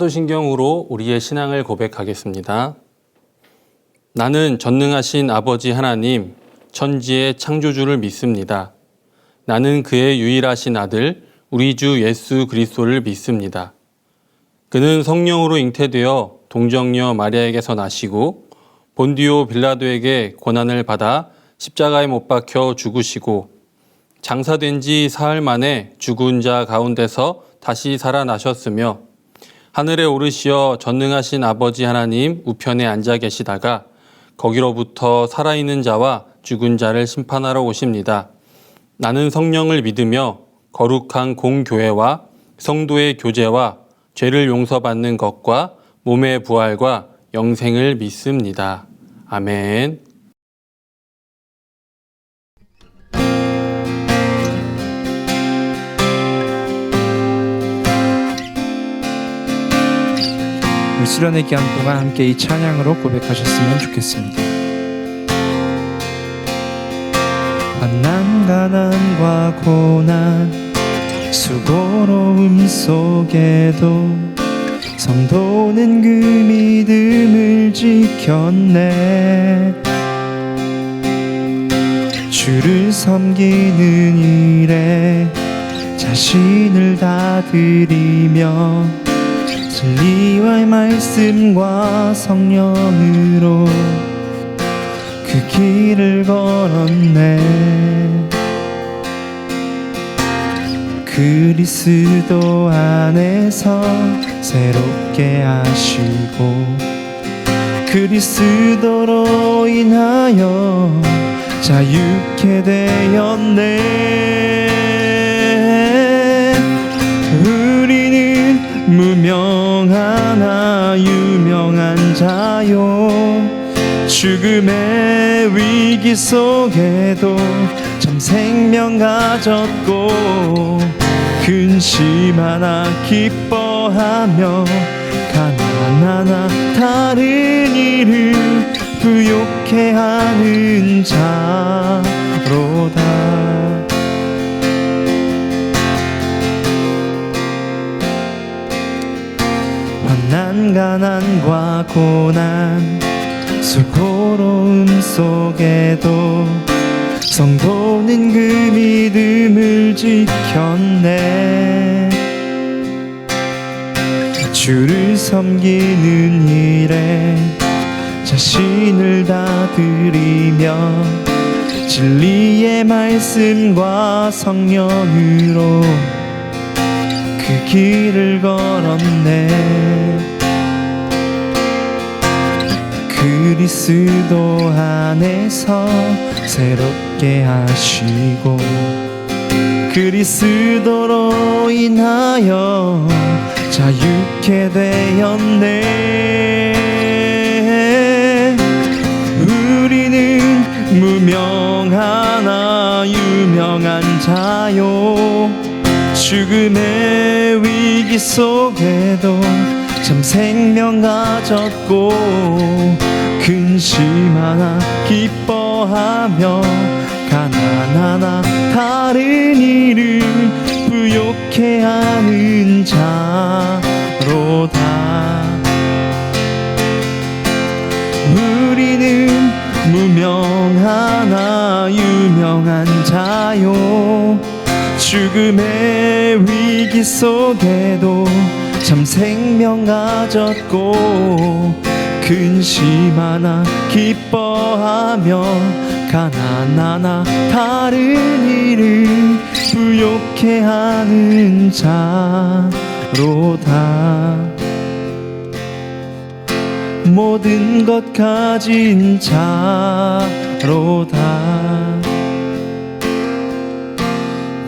사도신경으로 우리의 신앙을 고백하겠습니다. 나는 전능하신 아버지 하나님, 천지의 창조주를 믿습니다. 나는 그의 유일하신 아들, 우리 주 예수 그리스도를 믿습니다. 그는 성령으로 잉태되어 동정녀 마리아에게서 나시고 본디오 빌라도에게 고난을 받아 십자가에 못 박혀 죽으시고 장사된 지 사흘 만에 죽은 자 가운데서 다시 살아나셨으며 하늘에 오르시어 전능하신 아버지 하나님 우편에 앉아 계시다가 거기로부터 살아있는 자와 죽은 자를 심판하러 오십니다. 나는 성령을 믿으며 거룩한 공교회와 성도의 교제와 죄를 용서받는 것과 몸의 부활과 영생을 믿습니다. 아멘. 수련의 기간 동안 함께 이 찬양으로 고백하셨으면 좋겠습니다. 환난, 가난과 고난, 수고로움 속에도 성도는 그 믿음을 지켰네. 주를 섬기는 일에 자신을 다 드리며 진리와의 말씀과 성령으로 그 길을 걸었네. 그리스도 안에서 새롭게 하시고 그리스도로 인하여 자유케 되었네. 우리는 무명하나 유명한 자요, 죽음의 위기 속에도 참 생명 가졌고 근심하나 기뻐하며 가난하나 다른 일을 부욕해 하는 자로다. 환난, 가난과 고난, 수고로움 속에도 성도는 그 믿음을 지켰네. 주를 섬기는 일에 자신을 다 드리며 진리의 말씀과 성령으로 그 길을 걸었네. 그리스도 안에서 새롭게 하시고 그리스도로 인하여 자유케 되었네. 우리는 무명하나 유명한 자요, 죽음의 위기 속에도 참 생명 가졌고 근심하나 기뻐하며 가난하나 다른 일을 부욕해 하는 자로다. 우리는 무명하나 유명한 자요, 죽음의 위기 속에도 참 생명 가졌고 근심하나 기뻐하며 가난하나 다른 일을 부욕해 하는 자로다. 모든 것 가진 자로다.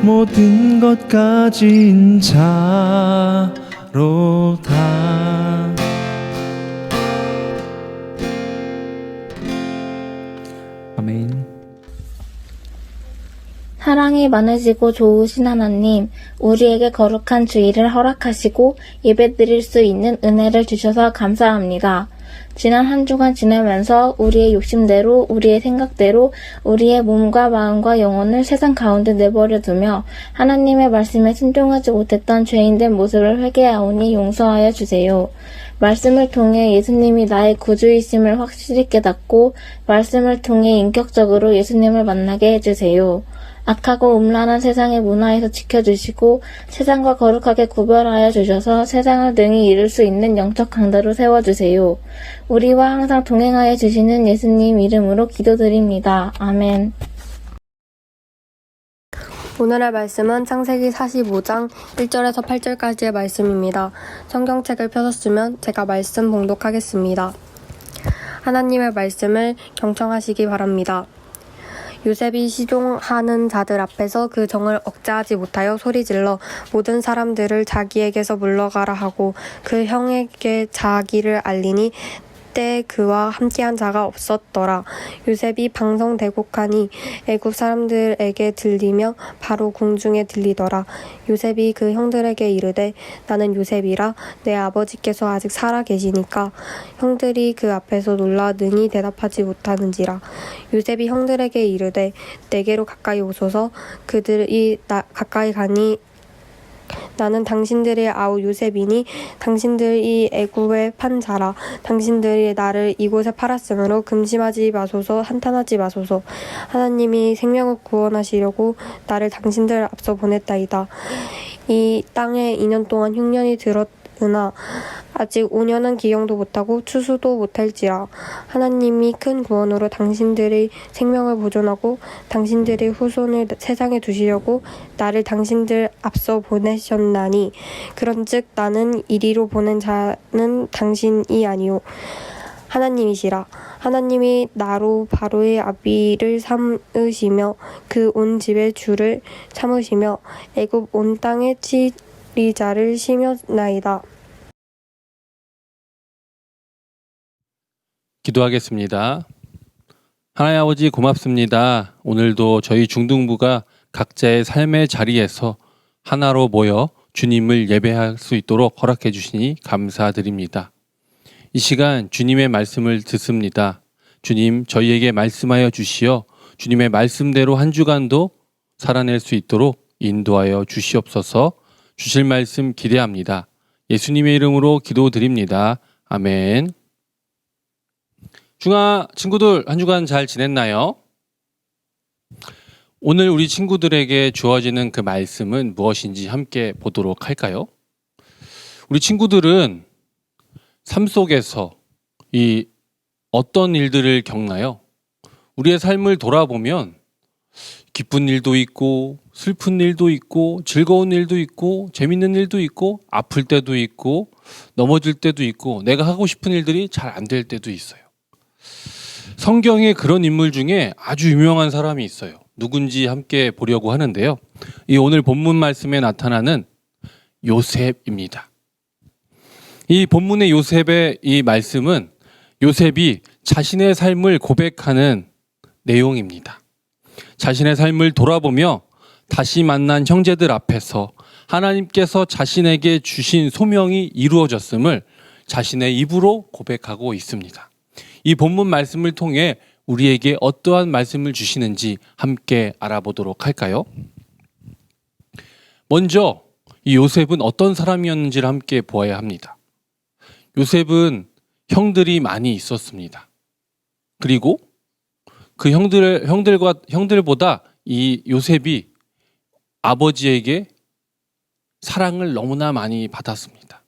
모든 것 가진 자로다. 아멘. 사랑이 많으시고 좋으신 하나님, 우리에게 거룩한 주일을 허락하시고 예배드릴 수 있는 은혜를 주셔서 감사합니다. 지난 한 주간 지내면서 우리의 욕심대로, 우리의 생각대로, 우리의 몸과 마음과 영혼을 세상 가운데 내버려 두며 하나님의 말씀에 순종하지 못했던 죄인된 모습을 회개하오니 용서하여 주세요. 말씀을 통해 예수님이 나의 구주이심을 확실히 깨닫고 말씀을 통해 인격적으로 예수님을 만나게 해주세요. 악하고 음란한 세상의 문화에서 지켜주시고 세상과 거룩하게 구별하여 주셔서 세상을 능히 이룰 수 있는 영적 강자로 세워주세요. 우리와 항상 동행하여 주시는 예수님 이름으로 기도드립니다. 아멘. 오늘의 말씀은 창세기 45장 1절에서 8절까지의 말씀입니다. 성경책을 펴셨으면 제가 말씀 봉독하겠습니다. 하나님의 말씀을 경청하시기 바랍니다. 요셉이 시종하는 자들 앞에서 그 정을 억제하지 못하여 소리질러 모든 사람들을 자기에게서 물러가라 하고 그 형에게 자기를 알리니 때에 그와 함께한 자가 없었더라. 요셉이 방성대곡하니 애굽 사람들에게 들리며 바로 궁중에 들리더라. 요셉이 그 형들에게 이르되 나는 요셉이라 내 아버지께서 아직 살아 계시니까. 형들이 그 앞에서 놀라 능히 대답하지 못하는지라. 요셉이 형들에게 이르되 내게로 가까이 오소서. 그들이 가까이 가니 나는 당신들의 아우 요셉이니 당신들이 애굽에 판 자라. 당신들이 나를 이곳에 팔았으므로 금심하지 마소서. 한탄하지 마소서. 하나님이 생명을 구원하시려고 나를 당신들 앞서 보냈다이다. 이 땅에 2년 동안 흉년이 들었으나 아직 5년은 기경도 못하고 추수도 못할지라. 하나님이 큰 구원으로 당신들의 생명을 보존하고 당신들의 후손을 세상에 두시려고 나를 당신들 앞서 보내셨나니 그런즉 나는 이리로 보낸 자는 당신이 아니요 하나님이시라. 하나님이 나로 바로의 아비를 삼으시며 그 온 집의 주를 삼으시며 애굽 온 땅에 치리자를 심었나이다. 기도하겠습니다. 하나님 아버지 고맙습니다. 오늘도 저희 중등부가 각자의 삶의 자리에서 하나로 모여 주님을 예배할 수 있도록 허락해 주시니 감사드립니다. 이 시간 주님의 말씀을 듣습니다. 주님 저희에게 말씀하여 주시어 주님의 말씀대로 한 주간도 살아낼 수 있도록 인도하여 주시옵소서. 주실 말씀 기대합니다. 예수님의 이름으로 기도드립니다. 아멘. 중아 친구들 한 주간 잘 지냈나요? 오늘 우리 친구들에게 주어지는 그 말씀은 무엇인지 함께 보도록 할까요? 우리 친구들은 삶 속에서 이 어떤 일들을 겪나요? 우리의 삶을 돌아보면 기쁜 일도 있고 슬픈 일도 있고 즐거운 일도 있고 재밌는 일도 있고 아플 때도 있고 넘어질 때도 있고 내가 하고 싶은 일들이 잘 안 될 때도 있어요. 성경에 그런 인물 중에 아주 유명한 사람이 있어요. 누군지 함께 보려고 하는데요. 이 오늘 본문 말씀에 나타나는 요셉입니다. 이 본문의 요셉의 이 말씀은 요셉이 자신의 삶을 고백하는 내용입니다. 자신의 삶을 돌아보며 다시 만난 형제들 앞에서 하나님께서 자신에게 주신 소명이 이루어졌음을 자신의 입으로 고백하고 있습니다. 이 본문 말씀을 통해 우리에게 어떠한 말씀을 주시는지 함께 알아보도록 할까요? 먼저 이 요셉은 어떤 사람이었는지를 함께 보아야 합니다. 요셉은 형들이 많이 있었습니다. 그리고 그 형들보다 이 요셉이 아버지에게 사랑을 너무나 많이 받았습니다.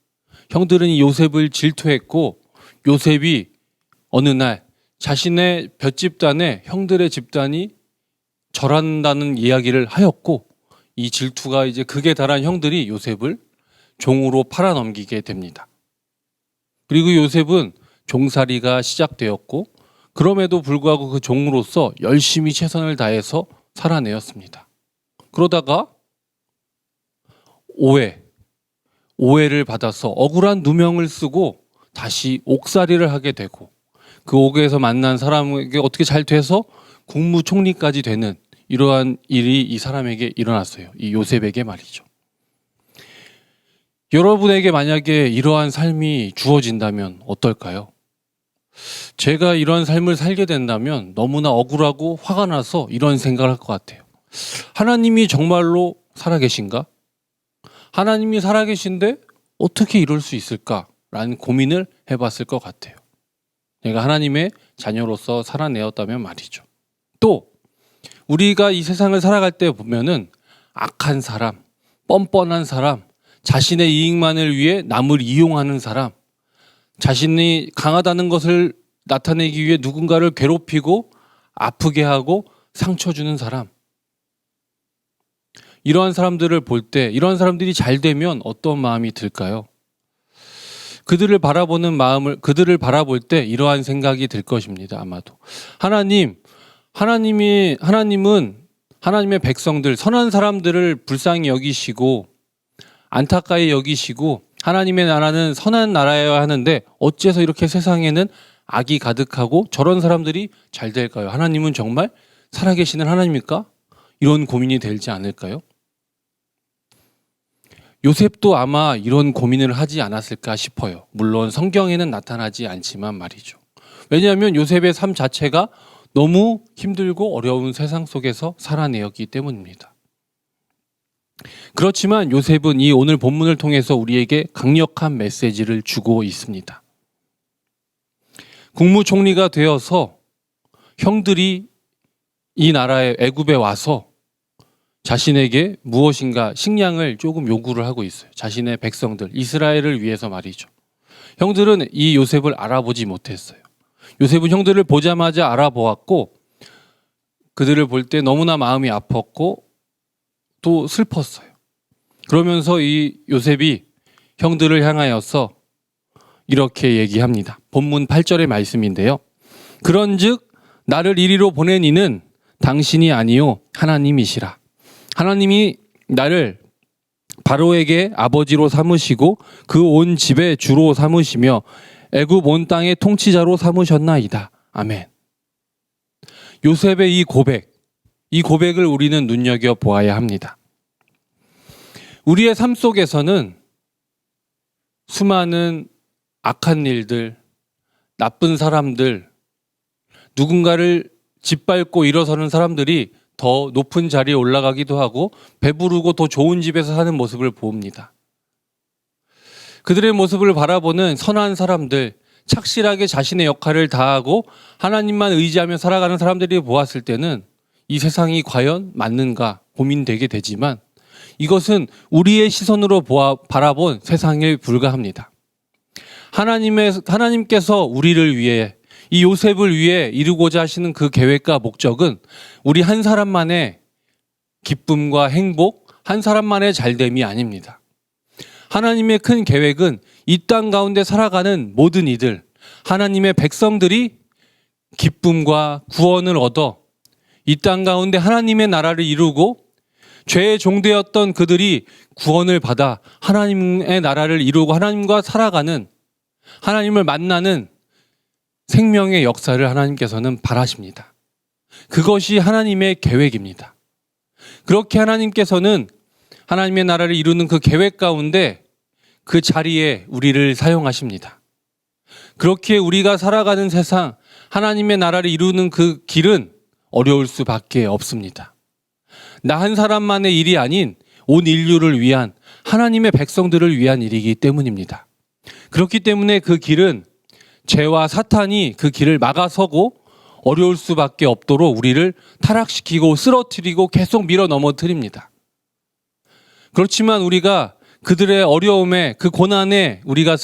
형들은 이 요셉을 질투했고 요셉이 어느 날 자신의 몇 집단에 형들의 집단이 절한다는 이야기를 하였고 이 질투가 이제 극에 달한 형들이 요셉을 종으로 팔아넘기게 됩니다. 그리고 요셉은 종살이가 시작되었고 그럼에도 불구하고 그 종으로서 열심히 최선을 다해서 살아내었습니다. 그러다가 오해를 받아서 억울한 누명을 쓰고 다시 옥살이를 하게 되고 그 옥에서 만난 사람에게 어떻게 잘 돼서 국무총리까지 되는 이러한 일이 이 사람에게 일어났어요. 이 요셉에게 말이죠. 여러분에게 만약에 이러한 삶이 주어진다면 어떨까요? 제가 이런 삶을 살게 된다면 너무나 억울하고 화가 나서 이런 생각을 할 것 같아요. 하나님이 정말로 살아계신가? 하나님이 살아계신데 어떻게 이럴 수 있을까라는 고민을 해봤을 것 같아요. 내가 하나님의 자녀로서 살아내었다면 말이죠. 또 우리가 이 세상을 살아갈 때 보면은 악한 사람, 뻔뻔한 사람, 자신의 이익만을 위해 남을 이용하는 사람, 자신이 강하다는 것을 나타내기 위해 누군가를 괴롭히고 아프게 하고 상처 주는 사람. 이러한 사람들을 볼 때, 이러한 사람들이 잘 되면 어떤 마음이 들까요? 그들을 바라볼 때 이러한 생각이 들 것입니다. 아마도. 하나님은 하나님의 백성들, 선한 사람들을 불쌍히 여기시고 안타까이 여기시고 하나님의 나라는 선한 나라여야 하는데 어째서 이렇게 세상에는 악이 가득하고 저런 사람들이 잘 될까요? 하나님은 정말 살아계시는 하나님입니까? 이런 고민이 들지 않을까요? 요셉도 아마 이런 고민을 하지 않았을까 싶어요. 물론 성경에는 나타나지 않지만 말이죠. 왜냐하면 요셉의 삶 자체가 너무 힘들고 어려운 세상 속에서 살아내었기 때문입니다. 그렇지만 요셉은 이 오늘 본문을 통해서 우리에게 강력한 메시지를 주고 있습니다. 국무총리가 되어서 형들이 이 나라의 애굽에 와서 자신에게 무엇인가 식량을 조금 요구를 하고 있어요. 자신의 백성들, 이스라엘을 위해서 말이죠. 형들은 이 요셉을 알아보지 못했어요. 요셉은 형들을 보자마자 알아보았고 그들을 볼 때 너무나 마음이 아팠고 또 슬펐어요. 그러면서 이 요셉이 형들을 향하여서 이렇게 얘기합니다. 본문 8절의 말씀인데요. 그런즉 나를 이리로 보낸 이는 당신이 아니요 하나님이시라. 하나님이 나를 바로에게 아버지로 삼으시고 그 온 집의 주로 삼으시며 애굽 온 땅의 통치자로 삼으셨나이다. 아멘. 요셉의 이 고백을 우리는 눈여겨보아야 합니다. 우리의 삶 속에서는 수많은 악한 일들, 나쁜 사람들, 누군가를 짓밟고 일어서는 사람들이 더 높은 자리에 올라가기도 하고 배부르고 더 좋은 집에서 사는 모습을 봅니다. 그들의 모습을 바라보는 선한 사람들, 착실하게 자신의 역할을 다하고 하나님만 의지하며 살아가는 사람들이 보았을 때는 이 세상이 과연 맞는가 고민되게 되지만 이것은 우리의 시선으로 바라본 세상에 불과합니다. 하나님께서 우리를 위해 이 요셉을 위해 이루고자 하시는 그 계획과 목적은 우리 한 사람만의 기쁨과 행복, 한 사람만의 잘됨이 아닙니다. 하나님의 큰 계획은 이 땅 가운데 살아가는 모든 이들, 하나님의 백성들이 기쁨과 구원을 얻어 이 땅 가운데 하나님의 나라를 이루고 죄의 종되었던 그들이 구원을 받아 하나님의 나라를 이루고 하나님과 살아가는, 하나님을 만나는 생명의 역사를 하나님께서는 바라십니다. 그것이 하나님의 계획입니다. 그렇게 하나님께서는 하나님의 나라를 이루는 그 계획 가운데 그 자리에 우리를 사용하십니다. 그렇게 우리가 살아가는 세상, 하나님의 나라를 이루는 그 길은 어려울 수밖에 없습니다. 나 한 사람만의 일이 아닌 온 인류를 위한, 하나님의 백성들을 위한 일이기 때문입니다. 그렇기 때문에 그 길은 죄와 사탄이 그 길을 막아서고 어려울 수밖에 없도록 우리를 타락시키고 쓰러뜨리고 계속 밀어 넘어뜨립니다. 그렇지만 우리가 그들의 어려움에, 그 고난에 우리가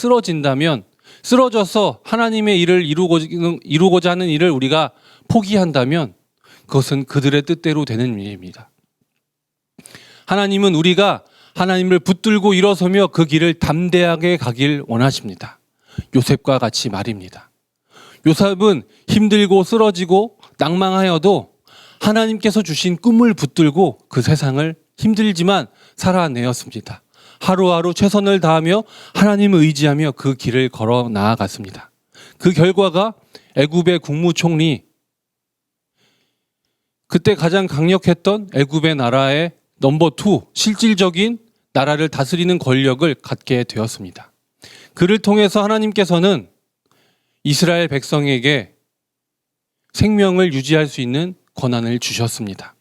쓰러져서 하나님의 일을 이루고자 하는 일을 우리가 포기한다면 그것은 그들의 뜻대로 되는 일입니다. 하나님은 우리가 하나님을 붙들고 일어서며 그 길을 담대하게 가길 원하십니다. 요셉과 같이 말입니다. 요셉은 힘들고 쓰러지고 낭망하여도 하나님께서 주신 꿈을 붙들고 그 세상을 힘들지만 살아내었습니다. 하루하루 최선을 다하며 하나님을 의지하며 그 길을 걸어 나아갔습니다. 그 결과가 애굽의 국무총리, 그때 가장 강력했던 애굽의 나라의 넘버 2, 실질적인 나라를 다스리는 권력을 갖게 되었습니다. 그를 통해서 하나님께서는 이스라엘 백성에게 생명을 유지할 수 있는 권한을 주셨습니다.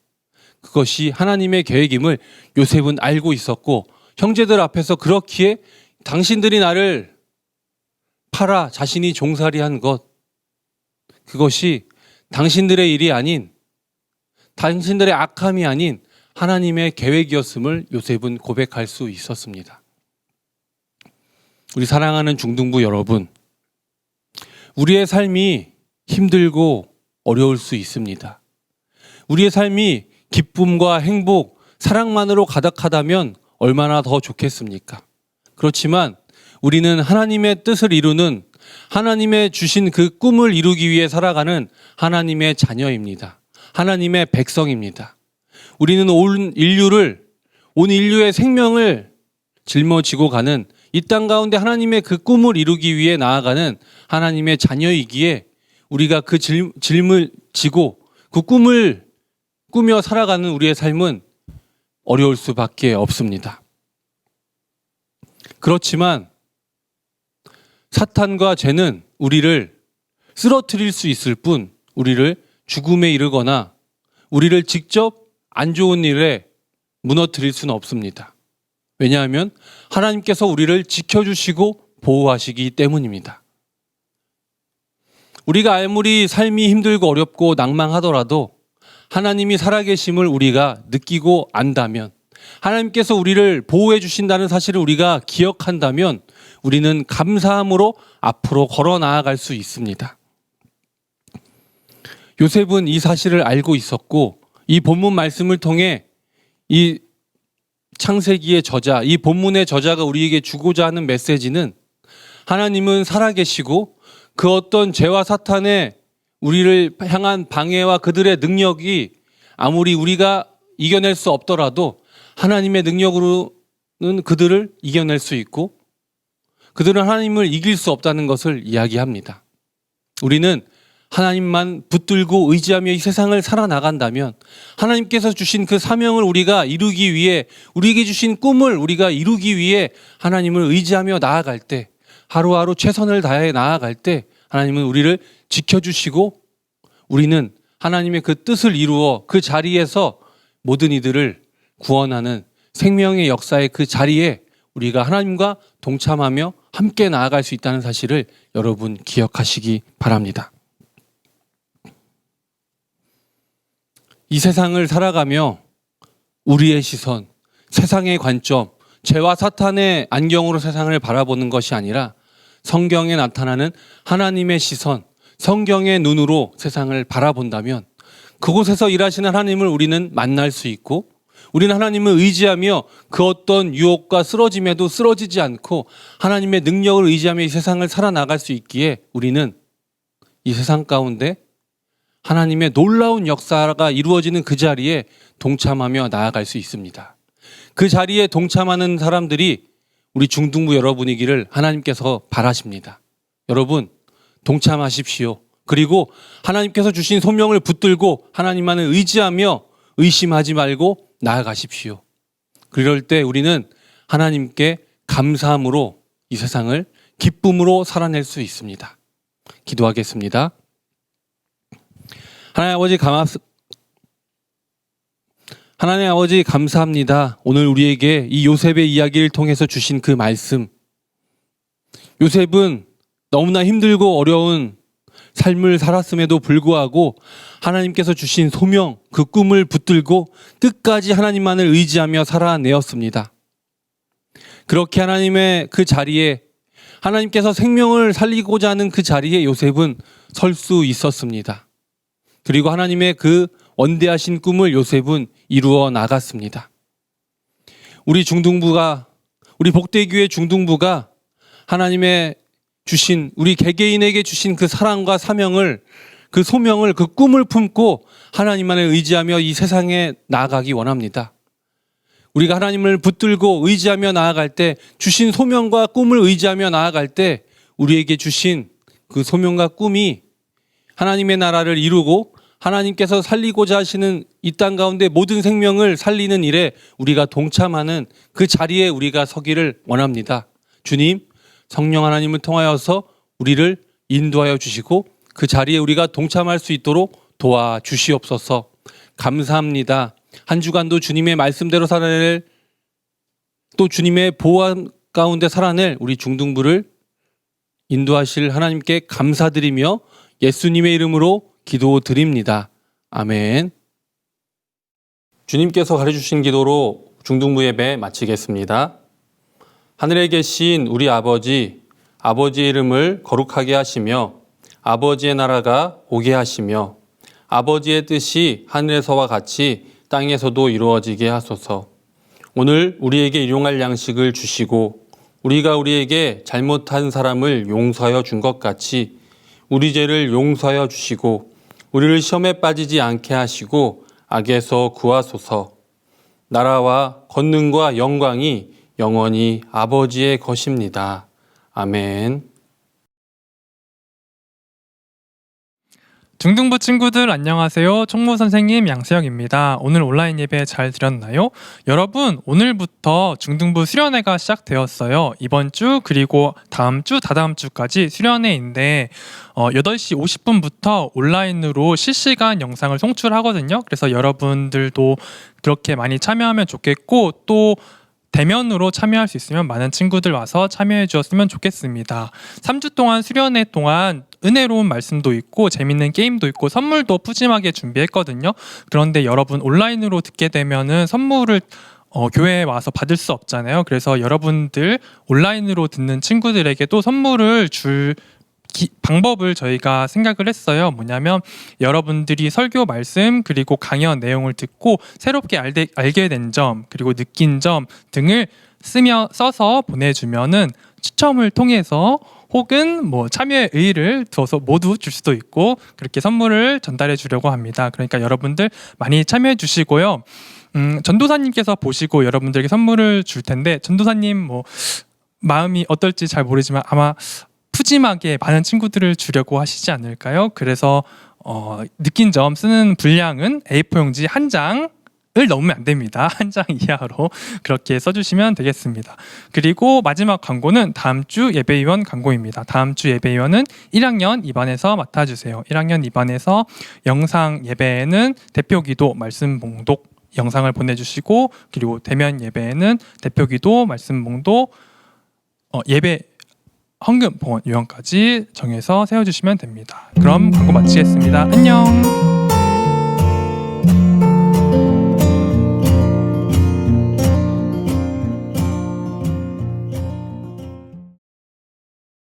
그것이 하나님의 계획임을 요셉은 알고 있었고 형제들 앞에서 그렇기에 당신들이 나를 팔아 자신이 종살이한 것, 그것이 당신들의 일이 아닌, 당신들의 악함이 아닌 하나님의 계획이었음을 요셉은 고백할 수 있었습니다. 우리 사랑하는 중등부 여러분, 우리의 삶이 힘들고 어려울 수 있습니다. 우리의 삶이 기쁨과 행복, 사랑만으로 가득하다면 얼마나 더 좋겠습니까? 그렇지만 우리는 하나님의 뜻을 이루는, 하나님의 주신 그 꿈을 이루기 위해 살아가는 하나님의 자녀입니다. 하나님의 백성입니다. 우리는 온 인류의 생명을 짊어지고 가는, 이 땅 가운데 하나님의 그 꿈을 이루기 위해 나아가는 하나님의 자녀이기에 우리가 그 짐을 지고 그 꿈을 꾸며 살아가는 우리의 삶은 어려울 수밖에 없습니다. 그렇지만 사탄과 죄는 우리를 쓰러뜨릴 수 있을 뿐 우리를 죽음에 이르거나 우리를 직접 안 좋은 일에 무너뜨릴 수는 없습니다. 왜냐하면 하나님께서 우리를 지켜주시고 보호하시기 때문입니다. 우리가 아무리 삶이 힘들고 어렵고 낭망하더라도 하나님이 살아계심을 우리가 느끼고 안다면, 하나님께서 우리를 보호해 주신다는 사실을 우리가 기억한다면 우리는 감사함으로 앞으로 걸어 나아갈 수 있습니다. 요셉은 이 사실을 알고 있었고 이 본문 말씀을 통해 이 창세기의 저자, 이 본문의 저자가 우리에게 주고자 하는 메시지는 하나님은 살아계시고 그 어떤 죄와 사탄의 우리를 향한 방해와 그들의 능력이 아무리 우리가 이겨낼 수 없더라도 하나님의 능력으로는 그들을 이겨낼 수 있고 그들은 하나님을 이길 수 없다는 것을 이야기합니다. 우리는 하나님만 붙들고 의지하며 이 세상을 살아나간다면 하나님께서 주신 그 사명을 우리가 이루기 위해, 우리에게 주신 꿈을 우리가 이루기 위해 하나님을 의지하며 나아갈 때, 하루하루 최선을 다해 나아갈 때 하나님은 우리를 지켜주시고 우리는 하나님의 그 뜻을 이루어 그 자리에서 모든 이들을 구원하는 생명의 역사의 그 자리에 우리가 하나님과 동참하며 함께 나아갈 수 있다는 사실을 여러분 기억하시기 바랍니다. 이 세상을 살아가며 우리의 시선, 세상의 관점, 죄와 사탄의 안경으로 세상을 바라보는 것이 아니라 성경에 나타나는 하나님의 시선, 성경의 눈으로 세상을 바라본다면 그곳에서 일하시는 하나님을 우리는 만날 수 있고 우리는 하나님을 의지하며 그 어떤 유혹과 쓰러짐에도 쓰러지지 않고 하나님의 능력을 의지하며 이 세상을 살아나갈 수 있기에 우리는 이 세상 가운데 하나님의 놀라운 역사가 이루어지는 그 자리에 동참하며 나아갈 수 있습니다. 그 자리에 동참하는 사람들이 우리 중등부 여러분이기를 하나님께서 바라십니다. 여러분 동참하십시오. 그리고 하나님께서 주신 소명을 붙들고 하나님만을 의지하며 의심하지 말고 나아가십시오. 그럴 때 우리는 하나님께 감사함으로 이 세상을 기쁨으로 살아낼 수 있습니다. 기도하겠습니다. 하나님 아버지 감사합니다. 오늘 우리에게 이 요셉의 이야기를 통해서 주신 그 말씀. 요셉은 너무나 힘들고 어려운 삶을 살았음에도 불구하고 하나님께서 주신 소명, 그 꿈을 붙들고 끝까지 하나님만을 의지하며 살아내었습니다. 그렇게 하나님의 그 자리에, 하나님께서 생명을 살리고자 하는 그 자리에 요셉은 설 수 있었습니다. 그리고 하나님의 그 원대하신 꿈을 요셉은 이루어 나갔습니다. 우리 복대교회 중등부가 하나님의 주신, 우리 개개인에게 주신 그 사랑과 사명을, 그 소명을, 그 꿈을 품고 하나님만을 의지하며 이 세상에 나아가기 원합니다. 우리가 하나님을 붙들고 의지하며 나아갈 때, 주신 소명과 꿈을 의지하며 나아갈 때 우리에게 주신 그 소명과 꿈이 하나님의 나라를 이루고 하나님께서 살리고자 하시는 이 땅 가운데 모든 생명을 살리는 일에 우리가 동참하는 그 자리에 우리가 서기를 원합니다. 주님, 성령 하나님을 통하여서 우리를 인도하여 주시고 그 자리에 우리가 동참할 수 있도록 도와주시옵소서. 감사합니다. 한 주간도 주님의 말씀대로 살아낼, 또 주님의 보호 가운데 살아낼 우리 중등부를 인도하실 하나님께 감사드리며 예수님의 이름으로 기도드립니다. 아멘. 주님께서 가르쳐주신 기도로 중등부 예배 마치겠습니다. 하늘에 계신 우리 아버지, 아버지의 이름을 거룩하게 하시며 아버지의 나라가 오게 하시며 아버지의 뜻이 하늘에서와 같이 땅에서도 이루어지게 하소서. 오늘 우리에게 일용할 양식을 주시고 우리가 우리에게 잘못한 사람을 용서하여 준 것 같이 우리 죄를 용서하여 주시고 우리를 시험에 빠지지 않게 하시고 악에서 구하소서. 나라와 권능과 영광이 영원히 아버지의 것입니다. 아멘. 중등부 친구들 안녕하세요. 총무 선생님 양세형입니다. 오늘 온라인 예배 잘 드렸나요? 여러분, 오늘부터 중등부 수련회가 시작되었어요. 이번 주 그리고 다음 주, 다다음 주까지 수련회인데 8시 50분부터 온라인으로 실시간 영상을 송출하거든요. 그래서 여러분들도 그렇게 많이 참여하면 좋겠고, 또 대면으로 참여할 수 있으면 많은 친구들 와서 참여해 주었으면 좋겠습니다. 3주 동안 수련회 동안 은혜로운 말씀도 있고 재밌는 게임도 있고 선물도 푸짐하게 준비했거든요. 그런데 여러분 온라인으로 듣게 되면은 선물을 교회에 와서 받을 수 없잖아요. 그래서 여러분들 온라인으로 듣는 친구들에게도 선물을 줄 방법을 저희가 생각을 했어요. 뭐냐면 여러분들이 설교 말씀 그리고 강연 내용을 듣고 새롭게 알게 된 점 그리고 느낀 점 등을 써서 보내주면은 추첨을 통해서 혹은 뭐 참여의 의의를 두어서 모두 줄 수도 있고 그렇게 선물을 전달해 주려고 합니다. 그러니까 여러분들 많이 참여해 주시고요. 전도사님께서 보시고 여러분들에게 선물을 줄 텐데 전도사님 뭐 마음이 어떨지 잘 모르지만 아마 푸짐하게 많은 친구들을 주려고 하시지 않을까요? 그래서 느낀 점 쓰는 분량은 A4 용지 한 장을 넘으면 안 됩니다. 한 장 이하로 그렇게 써주시면 되겠습니다. 그리고 마지막 광고는 다음 주 예배위원 광고입니다. 다음 주 예배위원은 1학년 2반에서 맡아주세요. 1학년 2반에서 영상 예배에는 대표기도 말씀 봉독 영상을 보내주시고 그리고 대면 예배에는 대표기도 말씀 봉독 예배 헌금 봉헌 요원까지 정해서 세워주시면 됩니다. 그럼 광고 마치겠습니다. 안녕.